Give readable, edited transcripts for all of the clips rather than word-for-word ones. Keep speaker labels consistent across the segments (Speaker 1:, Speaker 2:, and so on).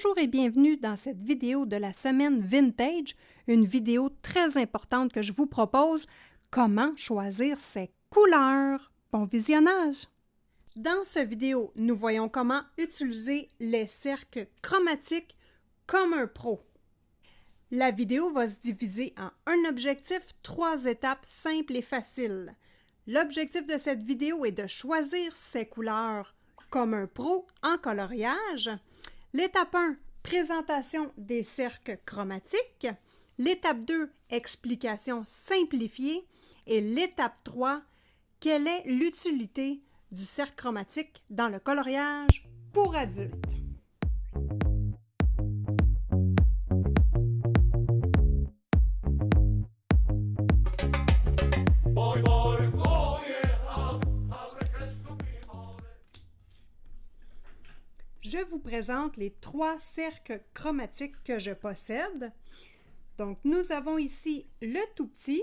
Speaker 1: Bonjour et bienvenue dans cette vidéo de la semaine Vintage, une vidéo très importante que je vous propose, comment choisir ses couleurs. Bon visionnage! Dans cette vidéo, nous voyons comment utiliser les cercles chromatiques comme un pro. La vidéo va se diviser en un objectif, 3 étapes simples et faciles. L'objectif de cette vidéo est de choisir ses couleurs comme un pro en coloriage. L'étape 1, présentation des cercles chromatiques. L'étape 2, explication simplifiée. Et l'étape 3, quelle est l'utilité du cercle chromatique dans le coloriage pour adultes? Je vous présente les 3 cercles chromatiques que je possède. Donc, nous avons ici le tout petit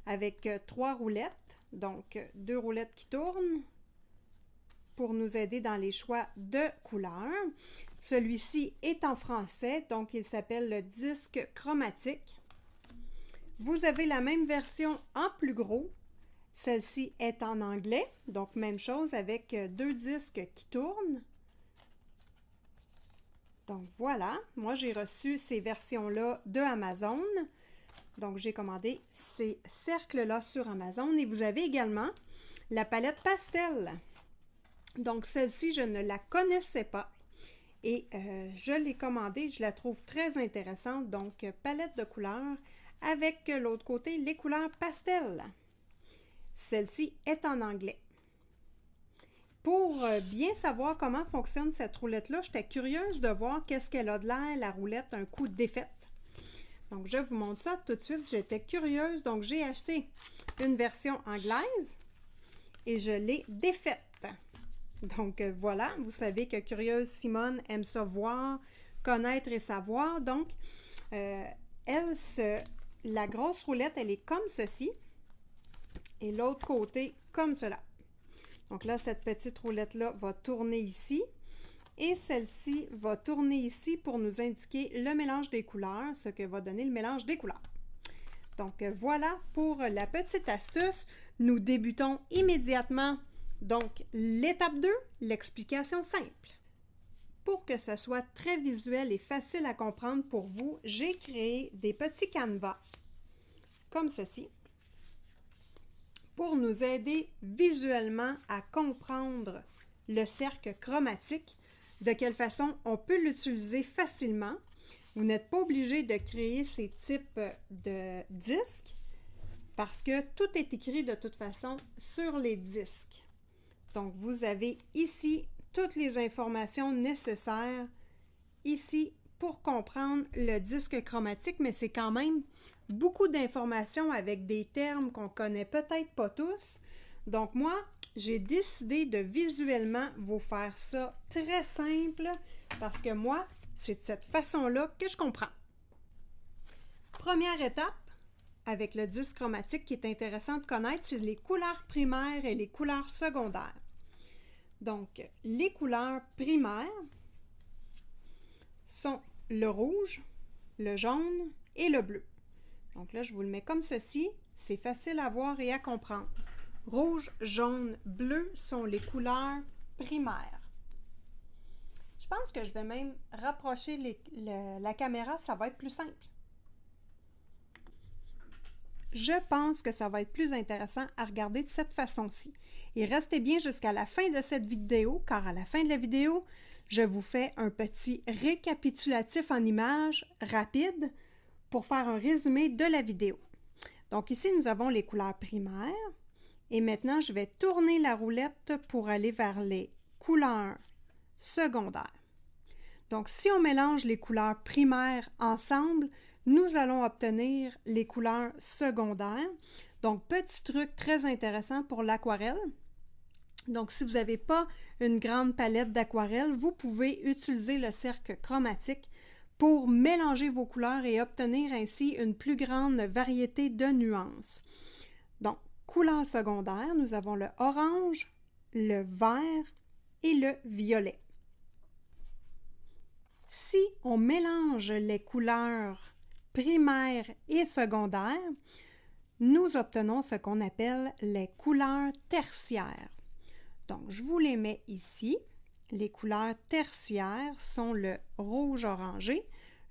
Speaker 1: avec 3 roulettes, donc 2 roulettes qui tournent pour nous aider dans les choix de couleurs. Celui-ci est en français, donc il s'appelle le disque chromatique. Vous avez la même version en plus gros. Celle-ci est en anglais, donc même chose avec 2 disques qui tournent. Donc voilà, moi j'ai reçu ces versions-là de Amazon. Donc j'ai commandé ces cercles-là sur Amazon et vous avez également la palette pastel. Donc celle-ci, je ne la connaissais pas et je l'ai commandée, je la trouve très intéressante. Donc palette de couleurs avec l'autre côté les couleurs pastel. Celle-ci est en anglais. Pour bien savoir comment fonctionne cette roulette-là, j'étais curieuse de voir qu'est-ce qu'elle a de l'air, la roulette, un coup défaite. Donc, je vous montre ça tout de suite. J'étais curieuse, donc j'ai acheté une version anglaise et je l'ai défaite. Donc, voilà, vous savez que Curieuse Simone aime ça voir, connaître et savoir. Donc, la grosse roulette, elle est comme ceci et l'autre côté comme cela. Donc là, cette petite roulette-là va tourner ici et celle-ci va tourner ici pour nous indiquer le mélange des couleurs, ce que va donner le mélange des couleurs. Donc voilà pour la petite astuce. Nous débutons immédiatement. Donc l'étape 2, l'explication simple. Pour que ce soit très visuel et facile à comprendre pour vous, j'ai créé des petits canevas comme ceci, pour nous aider visuellement à comprendre le cercle chromatique, de quelle façon on peut l'utiliser facilement. Vous n'êtes pas obligé de créer ces types de disques parce que tout est écrit de toute façon sur les disques. Donc, vous avez ici toutes les informations nécessaires ici pour comprendre le disque chromatique, mais c'est quand même beaucoup d'informations avec des termes qu'on ne connaît peut-être pas tous. Donc moi, j'ai décidé de visuellement vous faire ça très simple parce que moi, c'est de cette façon-là que je comprends. Première étape, avec le disque chromatique qui est intéressant de connaître, c'est les couleurs primaires et les couleurs secondaires. Donc, les couleurs primaires sont le rouge, le jaune et le bleu. Donc là, je vous le mets comme ceci. C'est facile à voir et à comprendre. Rouge, jaune, bleu sont les couleurs primaires. Je pense que je vais même rapprocher la caméra, ça va être plus simple. Je pense que ça va être plus intéressant à regarder de cette façon-ci. Et restez bien jusqu'à la fin de cette vidéo, car à la fin de la vidéo, je vous fais un petit récapitulatif en images rapide pour faire un résumé de la vidéo. Donc ici, nous avons les couleurs primaires. Et maintenant, je vais tourner la roulette pour aller vers les couleurs secondaires. Donc, si on mélange les couleurs primaires ensemble, nous allons obtenir les couleurs secondaires. Donc, petit truc très intéressant pour l'aquarelle. Donc, si vous n'avez pas une grande palette d'aquarelle, vous pouvez utiliser le cercle chromatique pour mélanger vos couleurs et obtenir ainsi une plus grande variété de nuances. Donc, couleurs secondaires, nous avons le orange, le vert et le violet. on mélange les couleurs primaires et secondaires, nous obtenons ce qu'on appelle les couleurs tertiaires. Donc, je vous les mets ici. Les couleurs tertiaires sont le rouge orangé,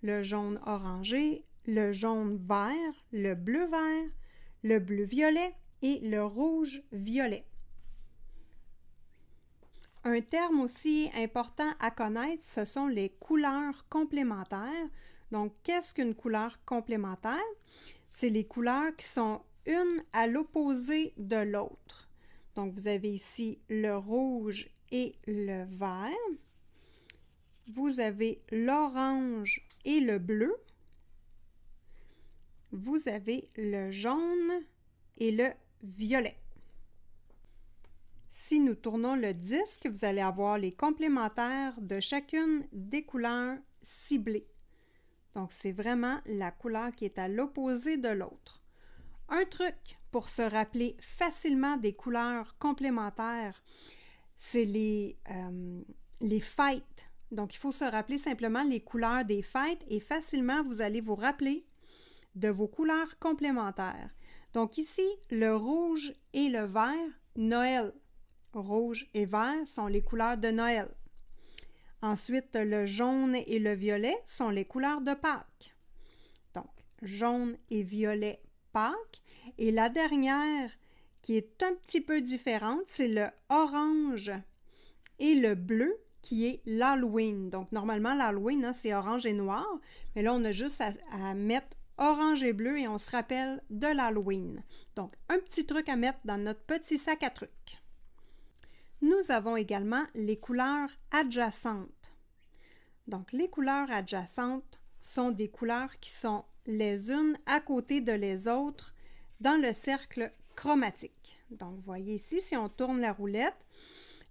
Speaker 1: le jaune orangé, le jaune vert, le bleu vert, le bleu violet et le rouge violet. Un terme aussi important à connaître, ce sont les couleurs complémentaires. Donc, qu'est-ce qu'une couleur complémentaire? C'est les couleurs qui sont une à l'opposé de l'autre. Donc, vous avez ici le rouge et le vert. Vous avez l'orange et le bleu. Vous avez le jaune et le violet. Si nous tournons le disque, vous allez avoir les complémentaires de chacune des couleurs ciblées. Donc, c'est vraiment la couleur qui est à l'opposé de l'autre. Un truc pour se rappeler facilement des couleurs complémentaires, c'est les fêtes. Donc, il faut se rappeler simplement les couleurs des fêtes et facilement, vous allez vous rappeler de vos couleurs complémentaires. Donc, ici, le rouge et le vert, Noël. Rouge et vert sont les couleurs de Noël. Ensuite, le jaune et le violet sont les couleurs de Pâques. Donc, jaune et violet, Pâques. Et la dernière, qui est un petit peu différente, c'est le orange et le bleu, qui est l'Halloween. Donc, normalement, l'Halloween, hein, c'est orange et noir. Mais là, on a juste à mettre orange et bleu et on se rappelle de l'Halloween. Donc, un petit truc à mettre dans notre petit sac à trucs. Nous avons également les couleurs adjacentes. Donc, les couleurs adjacentes sont des couleurs qui sont les unes à côté de les autres dans le cercle chromatique. Donc, vous voyez ici, si on tourne la roulette,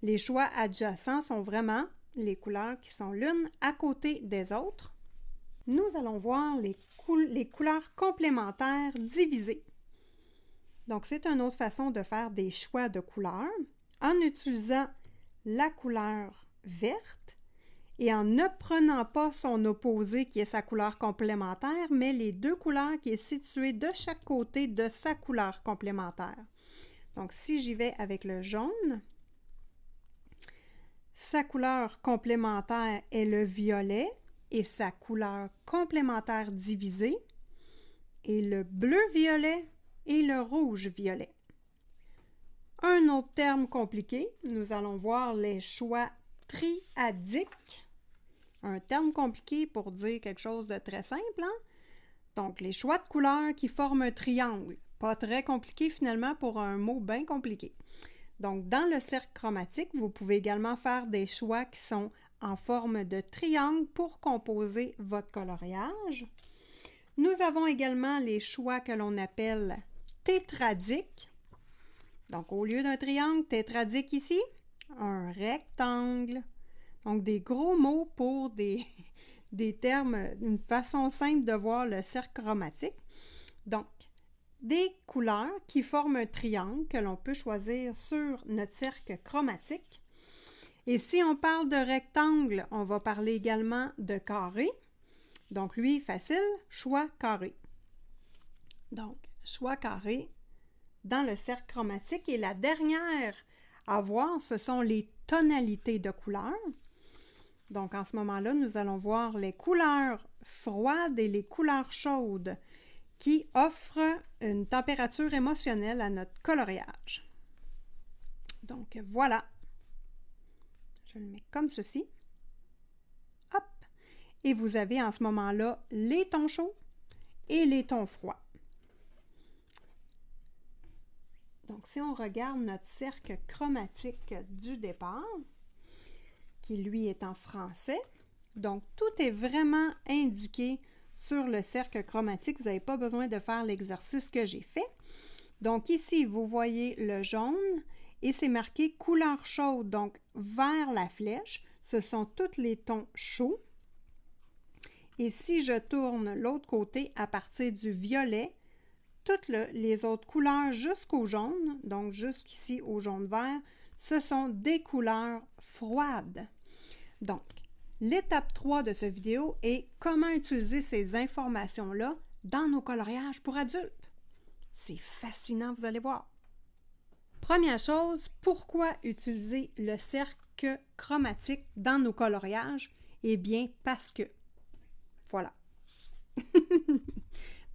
Speaker 1: les choix adjacents sont vraiment les couleurs qui sont l'une à côté des autres. Nous allons voir les couleurs complémentaires divisées. Donc, c'est une autre façon de faire des choix de couleurs en utilisant la couleur verte et en ne prenant pas son opposé qui est sa couleur complémentaire, mais les deux couleurs qui sont situées de chaque côté de sa couleur complémentaire. Donc, si j'y vais avec le jaune, sa couleur complémentaire est le violet et sa couleur complémentaire divisée est le bleu-violet et le rouge-violet. Un autre terme compliqué, nous allons voir les choix triadiques. Un terme compliqué pour dire quelque chose de très simple, hein? Donc, les choix de couleurs qui forment un triangle. Pas très compliqué finalement pour un mot bien compliqué. Donc, dans le cercle chromatique, vous pouvez également faire des choix qui sont en forme de triangle pour composer votre coloriage. Nous avons également les choix que l'on appelle tétradiques. Donc, au lieu d'un triangle tétradique ici, un rectangle. Donc, des gros mots pour des termes, une façon simple de voir le cercle chromatique. Donc, des couleurs qui forment un triangle que l'on peut choisir sur notre cercle chromatique. Et si on parle de rectangle, on va parler également de carré. Donc, lui, facile, choix carré. Donc, choix carré dans le cercle chromatique. Et la dernière à voir, ce sont les tonalités de couleurs. Donc, en ce moment-là, nous allons voir les couleurs froides et les couleurs chaudes qui offrent une température émotionnelle à notre coloriage. Donc, voilà. Je le mets comme ceci. Hop! Et vous avez en ce moment-là les tons chauds et les tons froids. Donc, si on regarde notre cercle chromatique du départ, qui lui est en français, donc tout est vraiment indiqué sur le cercle chromatique. Vous n'avez pas besoin de faire l'exercice que j'ai fait. Donc ici, vous voyez le jaune et c'est marqué couleur chaude, donc vers la flèche. Ce sont tous les tons chauds. Et si je tourne l'autre côté à partir du violet, toutes les autres couleurs jusqu'au jaune, donc jusqu'ici au jaune vert, ce sont des couleurs froides. Donc, L'étape 3 de cette vidéo est comment utiliser ces informations-là dans nos coloriages pour adultes. C'est fascinant, vous allez voir. Première chose, pourquoi utiliser le cercle chromatique dans nos coloriages? Eh bien, parce que. Voilà.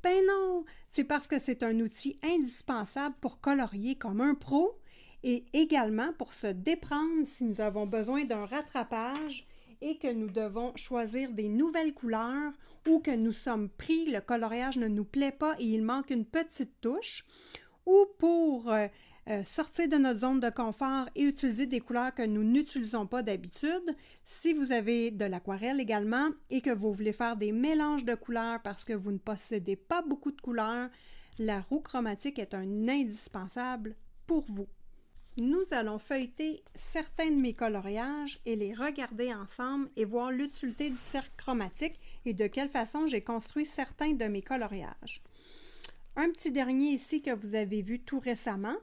Speaker 1: Ben non, c'est parce que c'est un outil indispensable pour colorier comme un pro et également pour se déprendre si nous avons besoin d'un rattrapage et que nous devons choisir des nouvelles couleurs ou que nous sommes pris, le coloriage ne nous plaît pas et il manque une petite touche, ou pour sortir de notre zone de confort et utiliser des couleurs que nous n'utilisons pas d'habitude. Si vous avez de l'aquarelle également et que vous voulez faire des mélanges de couleurs parce que vous ne possédez pas beaucoup de couleurs, la roue chromatique est un indispensable pour vous. Nous allons feuilleter certains de mes coloriages et les regarder ensemble et voir l'utilité du cercle chromatique et de quelle façon j'ai construit certains de mes coloriages. Un petit dernier ici que vous avez vu tout récemment.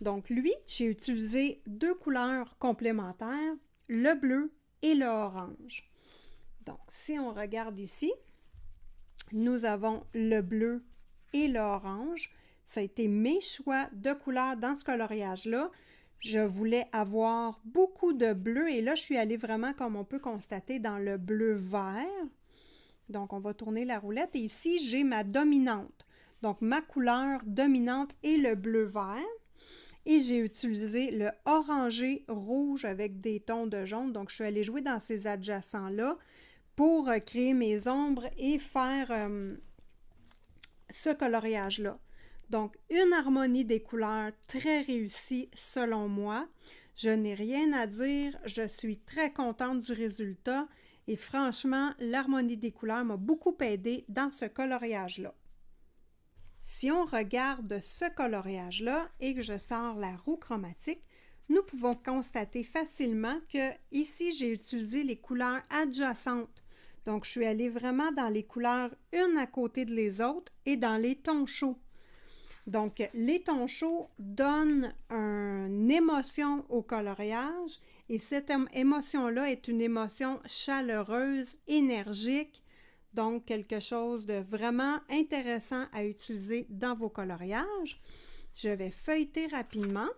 Speaker 1: Donc lui, j'ai utilisé deux couleurs complémentaires, le bleu et le orange. Donc si on regarde ici, nous avons le bleu et l'orange. Ça a été mes choix de couleurs dans ce coloriage-là. Je voulais avoir beaucoup de bleu et là, je suis allée vraiment, comme on peut constater, dans le bleu-vert. Donc, on va tourner la roulette et ici, j'ai ma dominante. Donc, ma couleur dominante est le bleu-vert et j'ai utilisé le orangé rouge avec des tons de jaune. Donc, je suis allée jouer dans ces adjacents-là pour créer mes ombres et faire ce coloriage-là. Donc, une harmonie des couleurs très réussie selon moi. Je n'ai rien à dire, je suis très contente du résultat et franchement, l'harmonie des couleurs m'a beaucoup aidé dans ce coloriage-là. Si on regarde ce coloriage-là et que je sors la roue chromatique, nous pouvons constater facilement que ici, j'ai utilisé les couleurs adjacentes. Donc, je suis allée vraiment dans les couleurs une à côté de les autres et dans les tons chauds. Donc, les tons chauds donnent une émotion au coloriage et cette émotion-là est une émotion chaleureuse, énergique, donc quelque chose de vraiment intéressant à utiliser dans vos coloriages. Je vais feuilleter rapidement.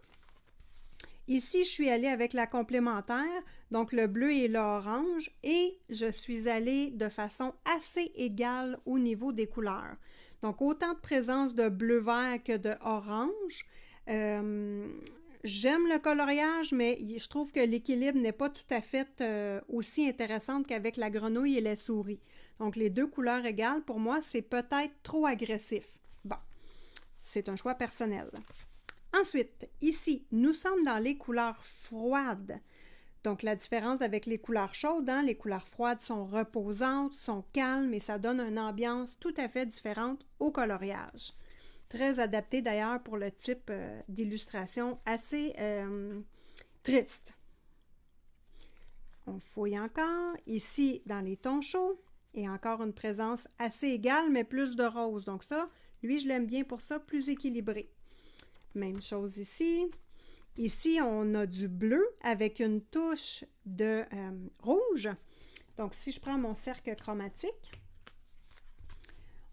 Speaker 1: Ici, je suis allée avec la complémentaire, donc le bleu et l'orange, et je suis allée de façon assez égale au niveau des couleurs. Donc, autant de présence de bleu-vert que de orange. J'aime le coloriage, mais je trouve que l'équilibre n'est pas tout à fait aussi intéressant qu'avec la grenouille et les souris. Donc, les deux couleurs égales, pour moi, c'est peut-être trop agressif. Bon, c'est un choix personnel. Ensuite, ici, nous sommes dans les couleurs froides. Donc, la différence avec les couleurs chaudes, les couleurs froides sont reposantes, sont calmes et ça donne une ambiance tout à fait différente au coloriage. Très adapté d'ailleurs pour le type d'illustration assez triste. On fouille encore. Ici, dans les tons chauds, et encore une présence assez égale, mais plus de rose. Donc ça, lui, je l'aime bien pour ça, plus équilibré. Même chose ici. Ici, on a du bleu avec une touche de rouge. Donc, si je prends mon cercle chromatique,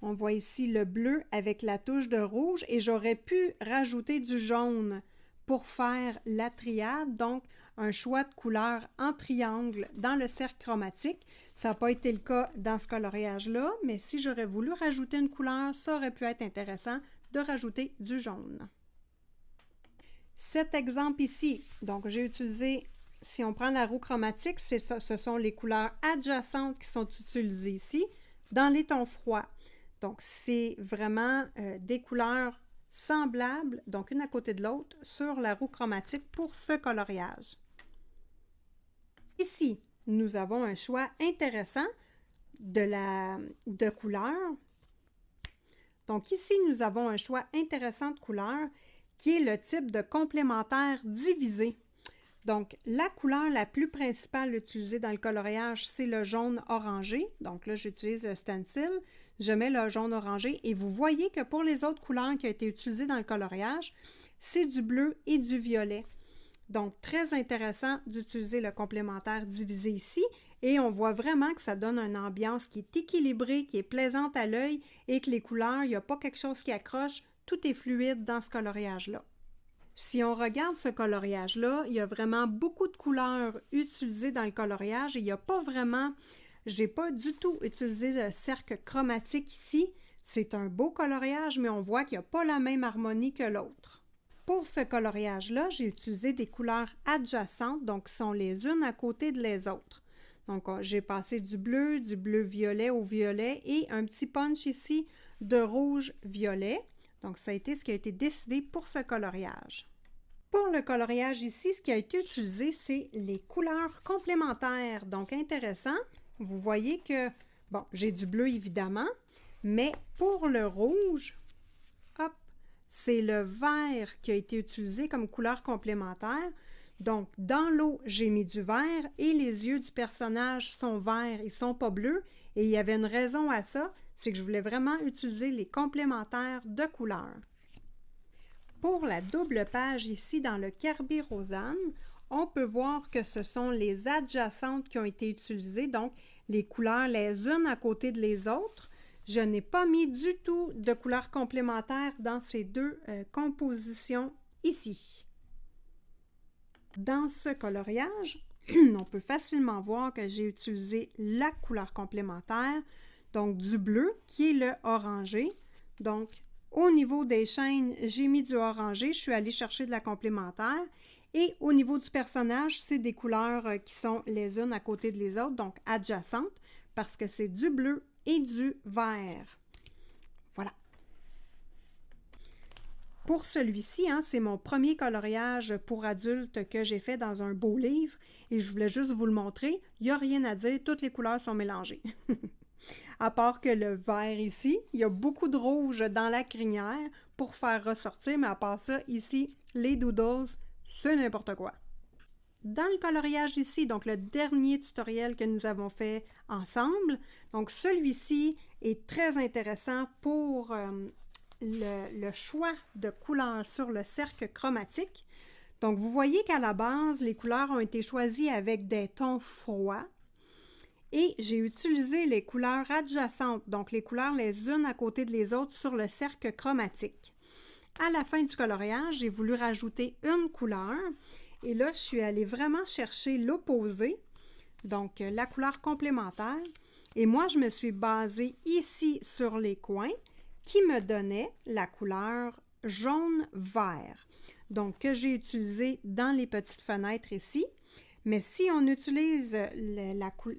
Speaker 1: on voit ici le bleu avec la touche de rouge et j'aurais pu rajouter du jaune pour faire la triade, donc un choix de couleur en triangle dans le cercle chromatique. Ça n'a pas été le cas dans ce coloriage-là, mais si j'aurais voulu rajouter une couleur, ça aurait pu être intéressant de rajouter du jaune. Cet exemple ici, donc j'ai utilisé, si on prend la roue chromatique, ce sont les couleurs adjacentes qui sont utilisées ici dans les tons froids. Donc c'est vraiment des couleurs semblables, donc une à côté de l'autre, sur la roue chromatique pour ce coloriage. Ici, nous avons un choix intéressant de couleurs. Donc ici, nous avons un choix intéressant de couleurs qui est le type de complémentaire divisé. Donc, la couleur la plus principale utilisée dans le coloriage, c'est le jaune orangé. Donc là, j'utilise le stencil, je mets le jaune orangé et vous voyez que pour les autres couleurs qui ont été utilisées dans le coloriage, c'est du bleu et du violet. Donc, très intéressant d'utiliser le complémentaire divisé ici. Et on voit vraiment que ça donne une ambiance qui est équilibrée, qui est plaisante à l'œil et que les couleurs, il n'y a pas quelque chose qui accroche, tout est fluide dans ce coloriage-là. Si on regarde ce coloriage-là, il y a vraiment beaucoup de couleurs utilisées dans le coloriage et il n'y a pas vraiment, j'ai pas du tout utilisé le cercle chromatique ici. C'est un beau coloriage, mais on voit qu'il n'y a pas la même harmonie que l'autre. Pour ce coloriage-là, j'ai utilisé des couleurs adjacentes, donc qui sont les unes à côté de les autres. Donc, j'ai passé du bleu-violet au violet et un petit punch ici de rouge-violet. Donc, ça a été ce qui a été décidé pour ce coloriage. Pour le coloriage ici, ce qui a été utilisé, c'est les couleurs complémentaires. Donc, intéressant. Vous voyez que, bon, j'ai du bleu évidemment, mais pour le rouge, hop, c'est le vert qui a été utilisé comme couleur complémentaire. Donc, dans l'eau, j'ai mis du vert et les yeux du personnage sont verts, ils ne sont pas bleus. Et il y avait une raison à ça, c'est que je voulais vraiment utiliser les complémentaires de couleurs. Pour la double page ici, dans le Carbyrosane, on peut voir que ce sont les adjacentes qui ont été utilisées, donc les couleurs les unes à côté de les autres. Je n'ai pas mis du tout de couleurs complémentaires dans ces deux compositions ici. Dans ce coloriage, on peut facilement voir que j'ai utilisé la couleur complémentaire, donc du bleu qui est le orangé. Donc, au niveau des chaînes, j'ai mis du orangé, je suis allée chercher de la complémentaire. Et au niveau du personnage, c'est des couleurs qui sont les unes à côté de les autres, donc adjacentes, parce que c'est du bleu et du vert. Voilà. Pour celui-ci, c'est mon premier coloriage pour adultes que j'ai fait dans un beau livre et je voulais juste vous le montrer. Il n'y a rien à dire, toutes les couleurs sont mélangées. À part que le vert ici, il y a beaucoup de rouge dans la crinière pour faire ressortir, mais à part ça, ici, les doodles, c'est n'importe quoi. Dans le coloriage ici, donc le dernier tutoriel que nous avons fait ensemble, donc celui-ci est très intéressant pour le choix de couleurs sur le cercle chromatique. Donc, vous voyez qu'à la base, les couleurs ont été choisies avec des tons froids et j'ai utilisé les couleurs adjacentes, donc les couleurs les unes à côté de les autres sur le cercle chromatique. À la fin du coloriage, j'ai voulu rajouter une couleur et là, je suis allée vraiment chercher l'opposé, donc la couleur complémentaire. Et moi, je me suis basée ici sur les coins qui me donnait la couleur jaune-vert, donc que j'ai utilisé dans les petites fenêtres ici. Mais si on utilise,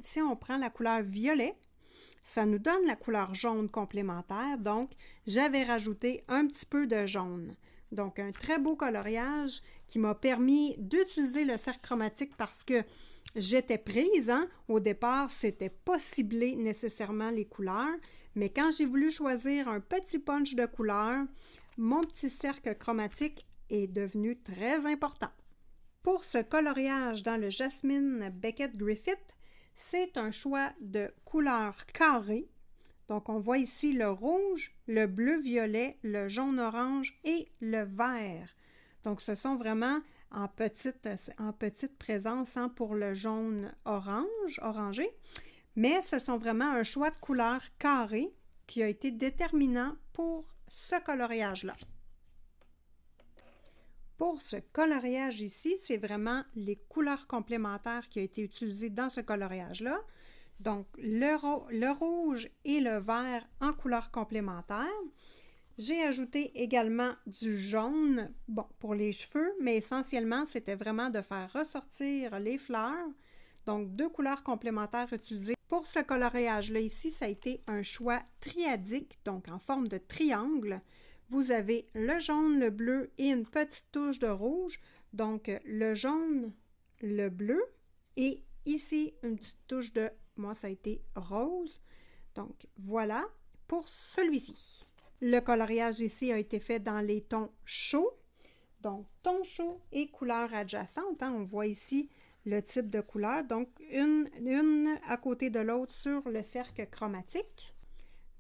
Speaker 1: si on prend la couleur violet, ça nous donne la couleur jaune complémentaire, donc j'avais rajouté un petit peu de jaune. Donc un très beau coloriage qui m'a permis d'utiliser le cercle chromatique parce que j'étais prise. Au départ, c'était pas ciblé nécessairement les couleurs, mais quand j'ai voulu choisir un petit punch de couleur, mon petit cercle chromatique est devenu très important. Pour ce coloriage dans le Jasmine Beckett Griffith, c'est un choix de couleurs carrées. Donc, on voit ici le rouge, le bleu-violet, le jaune-orange et le vert. Donc, ce sont vraiment en petite présence pour le jaune-orangé. Mais ce sont vraiment un choix de couleurs carrées qui a été déterminant pour ce coloriage-là. Pour ce coloriage ici, c'est vraiment les couleurs complémentaires qui ont été utilisées dans ce coloriage-là. Donc, le rouge et le vert en couleurs complémentaires. J'ai ajouté également du jaune, pour les cheveux, mais essentiellement, c'était vraiment de faire ressortir les fleurs. Donc, deux couleurs complémentaires utilisées. Pour ce coloriage-là ici, ça a été un choix triadique, donc en forme de triangle. Vous avez le jaune, le bleu et une petite touche de rouge. Donc, le jaune, le bleu et ici, une petite touche de, moi, ça a été rose. Donc, voilà pour celui-ci. Le coloriage ici a été fait dans les tons chauds. Donc, ton chaud et couleur adjacente. On voit ici le type de couleur. Donc, une à côté de l'autre sur le cercle chromatique.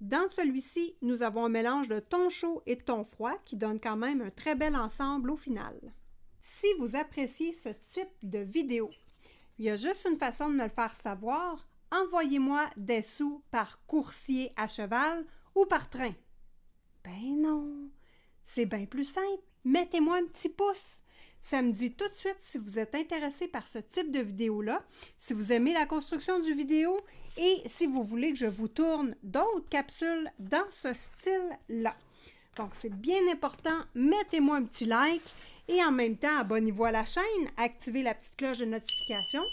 Speaker 1: Dans celui-ci, nous avons un mélange de ton chaud et de ton froid qui donne quand même un très bel ensemble au final. Si vous appréciez ce type de vidéo, Il y a juste une façon de me le faire savoir. Envoyez-moi des sous par coursier à cheval ou par train. Ben non, c'est bien plus simple. Mettez-moi un petit pouce. Ça me dit tout de suite si vous êtes intéressé par ce type de vidéo-là, si vous aimez la construction du vidéo et si vous voulez que je vous tourne d'autres capsules dans ce style-là. Donc, c'est bien important. Mettez-moi un petit like et en même temps, abonnez-vous à la chaîne, activez la petite cloche de notification.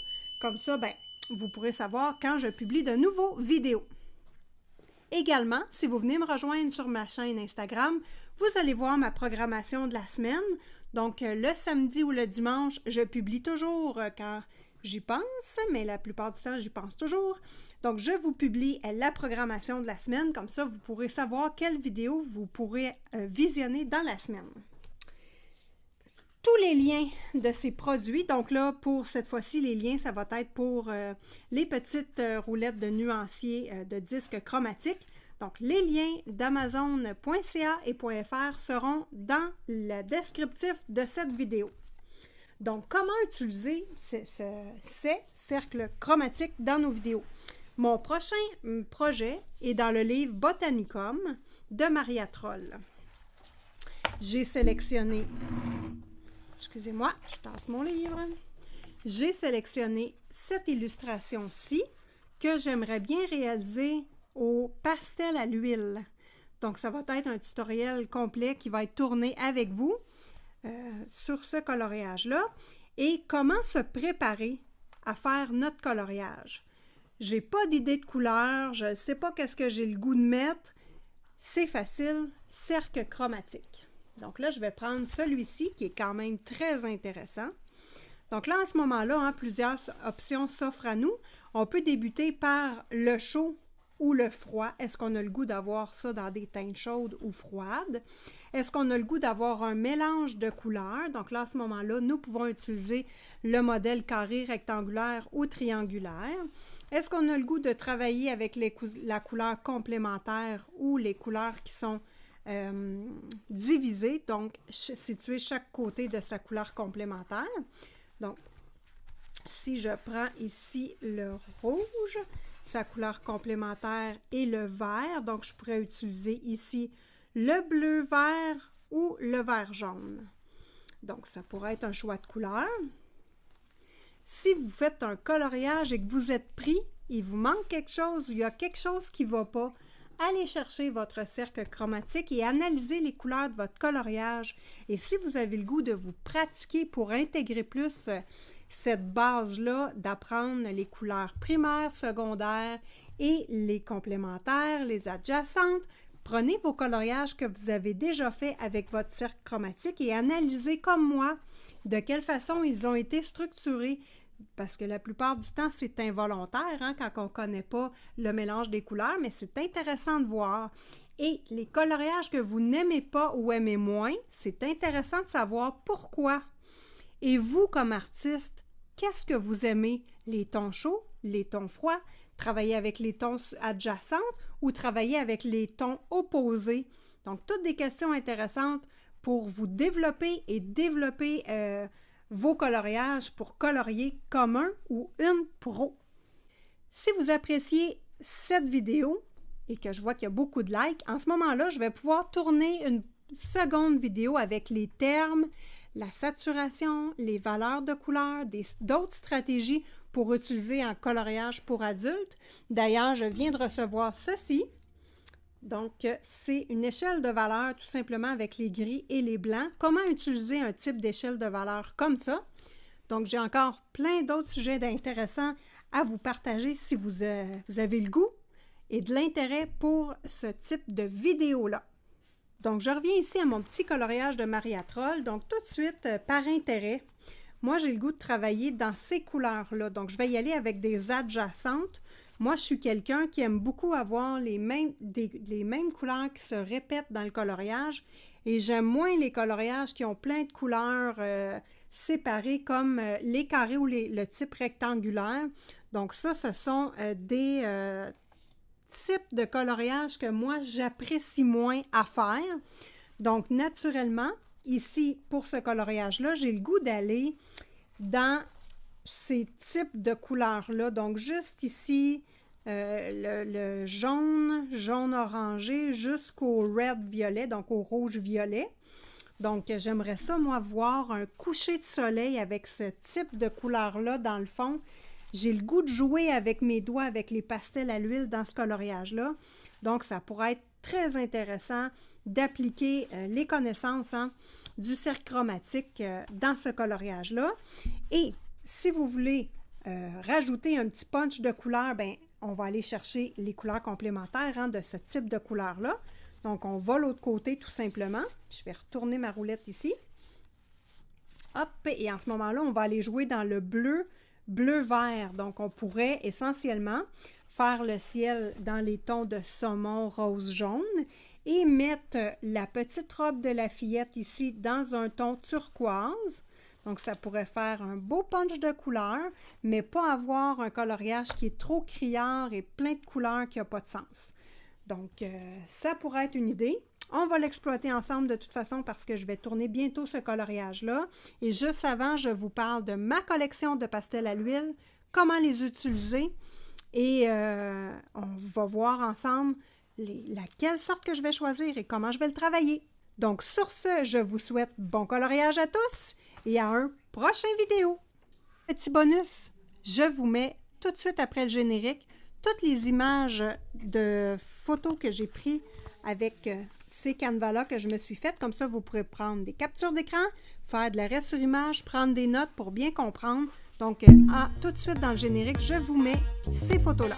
Speaker 1: Comme ça, ben, vous pourrez savoir quand je publie de nouveaux vidéos. Également, si vous venez me rejoindre sur ma chaîne Instagram, vous allez voir ma programmation de la semaine. Donc, le samedi ou le dimanche, je publie toujours quand j'y pense, mais la plupart du temps, j'y pense toujours. Donc, je vous publie la programmation de la semaine. Comme ça, vous pourrez savoir quelles vidéos vous pourrez visionner dans la semaine. Tous les liens de ces produits, donc là, pour cette fois-ci, les liens, ça va être pour les petites roulettes de nuanciers de disques chromatiques. Donc, les liens d'Amazon.ca et .fr seront dans le descriptif de cette vidéo. Donc, comment utiliser ces cercles chromatiques dans nos vidéos? Mon prochain projet est dans le livre Botanicum de Maria Troll. J'ai sélectionné... Excusez-moi, je tasse mon livre. J'ai sélectionné cette illustration-ci que j'aimerais bien réaliser au pastel à l'huile. Donc, ça va être un tutoriel complet qui va être tourné avec vous sur ce coloriage-là et comment se préparer à faire notre coloriage. J'ai pas d'idée de couleur, je ne sais pas qu'est-ce que j'ai le goût de mettre. C'est facile, cercle chromatique. Donc là, je vais prendre celui-ci qui est quand même très intéressant. Donc là, en ce moment-là, hein, plusieurs options s'offrent à nous. On peut débuter par le chaud ou le froid. Est-ce qu'on a le goût d'avoir ça dans des teintes chaudes ou froides? Est-ce qu'on a le goût d'avoir un mélange de couleurs? Donc là, à ce moment-là, nous pouvons utiliser le modèle carré, rectangulaire ou triangulaire. Est-ce qu'on a le goût de travailler avec la couleur complémentaire ou les couleurs qui sont divisées, donc situées chaque côté de sa couleur complémentaire? Donc, si je prends ici le rouge, sa couleur complémentaire est le vert, donc je pourrais utiliser ici le bleu-vert ou le vert-jaune. Donc, ça pourrait être un choix de couleur. Si vous faites un coloriage et que vous êtes pris, il vous manque quelque chose ou il y a quelque chose qui ne va pas, allez chercher votre cercle chromatique et analysez les couleurs de votre coloriage. Et si vous avez le goût de vous pratiquer pour intégrer plus cette base-là, d'apprendre les couleurs primaires, secondaires et les complémentaires, les adjacentes, prenez vos coloriages que vous avez déjà fait avec votre cercle chromatique et analysez comme moi de quelle façon ils ont été structurés. Parce que la plupart du temps, c'est involontaire hein, quand on ne connaît pas le mélange des couleurs, mais c'est intéressant de voir. Et les coloriages que vous n'aimez pas ou aimez moins, c'est intéressant de savoir pourquoi. Et vous, comme artiste, qu'est-ce que vous aimez? Les tons chauds, les tons froids, travailler avec les tons adjacents ou travailler avec les tons opposés? Donc, toutes des questions intéressantes pour vous développer et développer vos coloriages pour colorier comme un ou une pro. Si vous appréciez cette vidéo et que je vois qu'il y a beaucoup de likes, en ce moment-là, je vais pouvoir tourner une seconde vidéo avec les termes, la saturation, les valeurs de couleur, d'autres stratégies pour utiliser en coloriage pour adultes. D'ailleurs, je viens de recevoir ceci. Donc, c'est une échelle de valeur tout simplement avec les gris et les blancs. Comment utiliser un type d'échelle de valeur comme ça? Donc, j'ai encore plein d'autres sujets intéressants à vous partager si vous avez le goût et de l'intérêt pour ce type de vidéo-là. Donc, je reviens ici à mon petit coloriage de Maria Troll. Donc, tout de suite, par intérêt, moi, j'ai le goût de travailler dans ces couleurs-là. Donc, je vais y aller avec des adjacentes. Moi, je suis quelqu'un qui aime beaucoup avoir les mêmes couleurs qui se répètent dans le coloriage et j'aime moins les coloriages qui ont plein de couleurs séparées comme les carrés ou le type rectangulaire. Donc ça, ce sont des types de coloriage que moi, j'apprécie moins à faire. Donc, naturellement, ici, pour ce coloriage-là, j'ai le goût d'aller dans ces types de couleurs-là. Donc, juste ici, le jaune, jaune orangé, jusqu'au red violet, donc au rouge violet. Donc, j'aimerais ça, moi, voir un coucher de soleil avec ce type de couleur-là dans le fond. J'ai le goût de jouer avec mes doigts, avec les pastels à l'huile dans ce coloriage-là. Donc, ça pourrait être très intéressant d'appliquer les connaissances du cercle chromatique dans ce coloriage-là. Et si vous voulez rajouter un petit punch de couleur, bien, on va aller chercher les couleurs complémentaires de ce type de couleur-là. Donc, on va de l'autre côté tout simplement. Je vais retourner ma roulette ici. Hop, et en ce moment-là, on va aller jouer dans le bleu, bleu-vert. Donc, on pourrait essentiellement faire le ciel dans les tons de saumon, rose, jaune et mettre la petite robe de la fillette ici dans un ton turquoise. Donc, ça pourrait faire un beau punch de couleurs, mais pas avoir un coloriage qui est trop criard et plein de couleurs qui n'a pas de sens. Donc, ça pourrait être une idée. On va l'exploiter ensemble de toute façon parce que je vais tourner bientôt ce coloriage-là. Et juste avant, je vous parle de ma collection de pastels à l'huile, comment les utiliser. Et on va voir ensemble laquelle sorte que je vais choisir et comment je vais le travailler. Donc, sur ce, je vous souhaite bon coloriage à tous et à un prochain vidéo. Petit bonus, je vous mets tout de suite après le générique toutes les images de photos que j'ai prises avec ces canevas-là que je me suis faites. Comme ça, vous pourrez prendre des captures d'écran, faire de l'arrêt sur image, prendre des notes pour bien comprendre. Donc, tout de suite dans le générique, je vous mets ces photos-là.